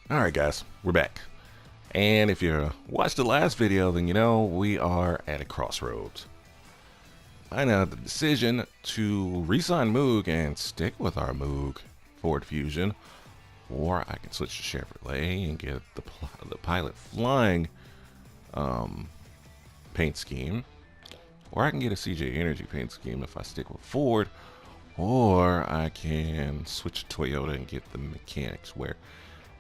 Alright guys, we're back. And if you watched the last video, then you know we are at a crossroads. I know the decision to re-sign Moog and stick with our Moog Ford Fusion, or I can switch to Chevrolet and get the Pilot Flying paint scheme, or I can get a CJ Energy paint scheme if I stick with Ford, or I can switch to Toyota and get the mechanics wear.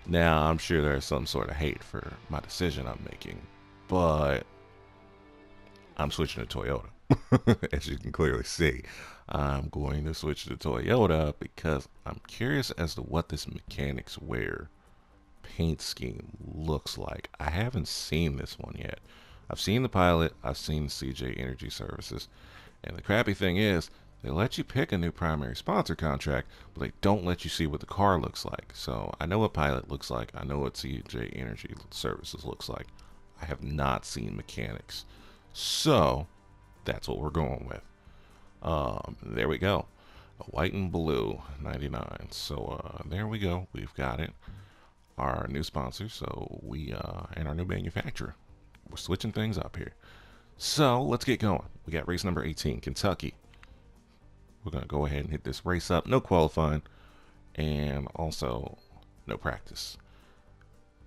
Now, I'm sure there's some sort of hate for my decision I'm making, but I'm switching to Toyota. As you can clearly see, I'm going to switch to Toyota because I'm curious as to what this mechanics wear paint scheme looks like. I haven't seen this one yet. I've seen the Pilot, I've seen the CJ Energy Services, and the crappy thing is, they let you pick a new primary sponsor contract, but they don't let you see what the car looks like. So I know what Pilot looks like. I know what CJ Energy Services looks like. I have not seen mechanics. So that's what we're going with. There we go. A white and blue 99. So there we go. We've got it. Our new sponsor. So and our new manufacturer. We're switching things up here. So let's get going. We got race number 18, Kentucky. We're going to go ahead and hit this race up. No qualifying. And also no practice.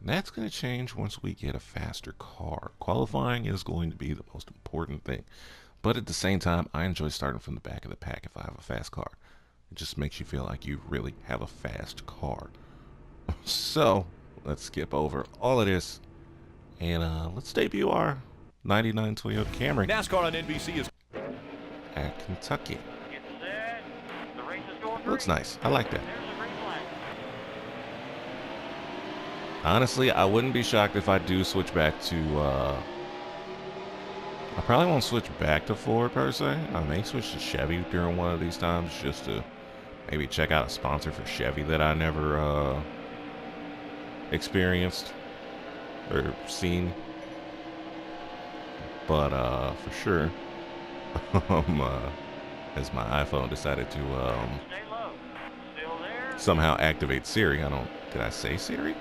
That's going to change once we get a faster car. Qualifying is going to be the most important thing. But at the same time, I enjoy starting from the back of the pack if I have a fast car. It just makes you feel like you really have a fast car. So let's skip over all of this. And let's debut our 99 Toyota Camry. NASCAR on NBC is at Kentucky. Looks nice. I like that. Honestly, I wouldn't be shocked if I do switch back to, I probably won't switch back to Ford per se. I may switch to Chevy during one of these times just to maybe check out a sponsor for Chevy that I never experienced or seen. But for sure, as my iPhone decided to somehow activate Siri. Did I say Siri?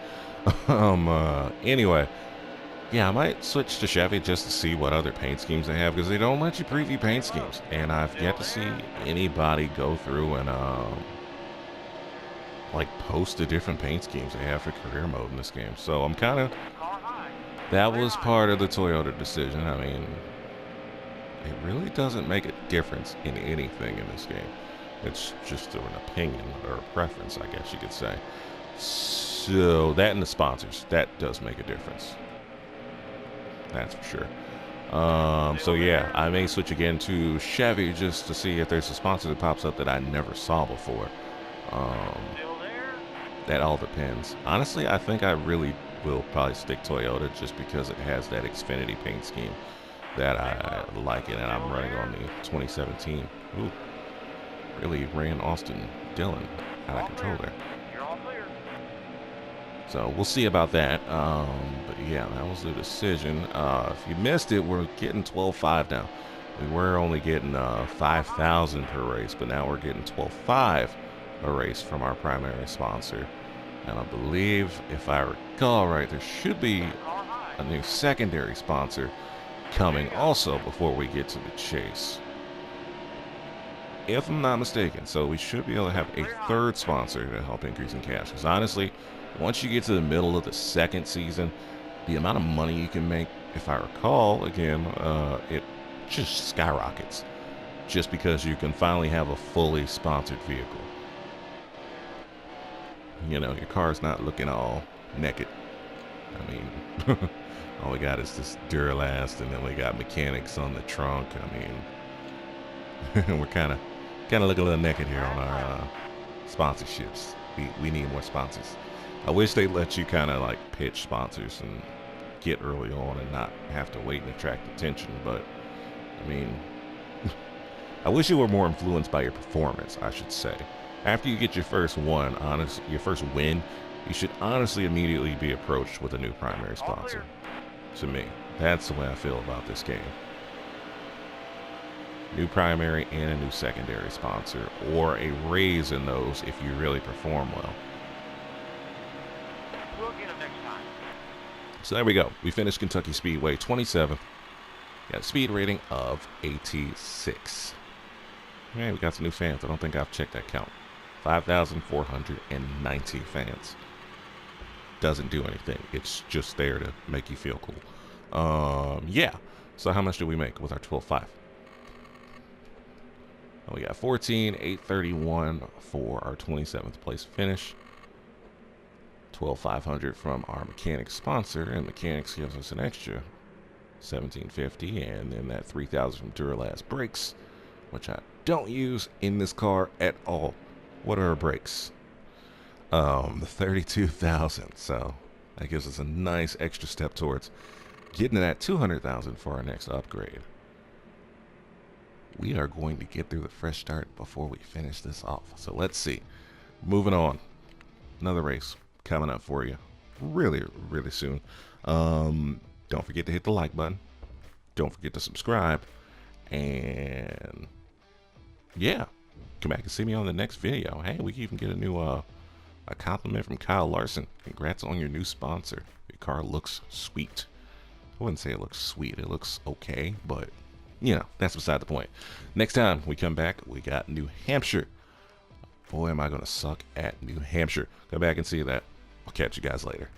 Anyway, yeah, I might switch to Chevy just to see what other paint schemes they have, because they don't let you preview paint schemes, and I've yet to see anybody go through and like post the different paint schemes they have for career mode in this game. So I'm kind of, that was part of the Toyota decision. I mean, it really doesn't make a difference in anything in this game. It's just an opinion or a preference, I guess you could say. So that and the sponsors, that does make a difference. That's for sure. So yeah, I may switch again to Chevy just to see if there's a sponsor that pops up that I never saw before. That all depends. Honestly, I think I really will probably stick Toyota just because it has that Xfinity paint scheme that I like it, and I'm running on the 2017. Ooh. Really ran Austin Dillon out of control there. So we'll see about that. But yeah, that was the decision. If you missed it, we're getting 12.5 now. We were only getting 5,000 per race, but now we're getting 12.5 a race from our primary sponsor. And I believe, if I recall right, there should be a new secondary sponsor coming also before we get to the chase, if I'm not mistaken. So we should be able to have a third sponsor to help increase in cash. Because honestly, once you get to the middle of the second season, the amount of money you can make, if I recall, again, it just skyrockets. Just because you can finally have a fully sponsored vehicle. You know, your car's not looking all naked. I mean, all we got is this Duralast, and then we got mechanics on the trunk. I mean, we're kind of looking a little naked here on our sponsorships. We need more sponsors. I wish they let you kind of like pitch sponsors and get early on and not have to wait and attract attention. But I mean, I wish you were more influenced by your performance, I should say. After you get your first your first win, you should honestly immediately be approached with a new primary sponsor. To me, that's the way I feel about this game. New primary and a new secondary sponsor, or a raise in those if you really perform well. So there we go. We finished Kentucky Speedway 27th. Got a speed rating of 86. Man, we got some new fans. I don't think I've checked that count. 5,490 fans. Doesn't do anything. It's just there to make you feel cool. Yeah. So how much do we make with our 12.5? We got 14,831 for our 27th place finish. 12,500 from our mechanics sponsor, and mechanics gives us an extra 1,750, and then that 3,000 from Duralast brakes, which I don't use in this car at all. What are our brakes? 32,000. So that gives us a nice extra step towards getting that 200,000 for our next upgrade. We are going to get through the fresh start before we finish this off. So let's see. Moving on. Another race coming up for you really soon. Don't forget to hit the like button. Don't forget to subscribe. And yeah, come back and see me on the next video. Hey, we can even get a new a compliment from Kyle Larson. Congrats on your new sponsor. Your car looks sweet. I wouldn't say it looks sweet. It looks okay, but you know, that's beside the point. Next time we come back, we got New Hampshire. Boy, am I going to suck at New Hampshire. Come back and see that. I'll catch you guys later.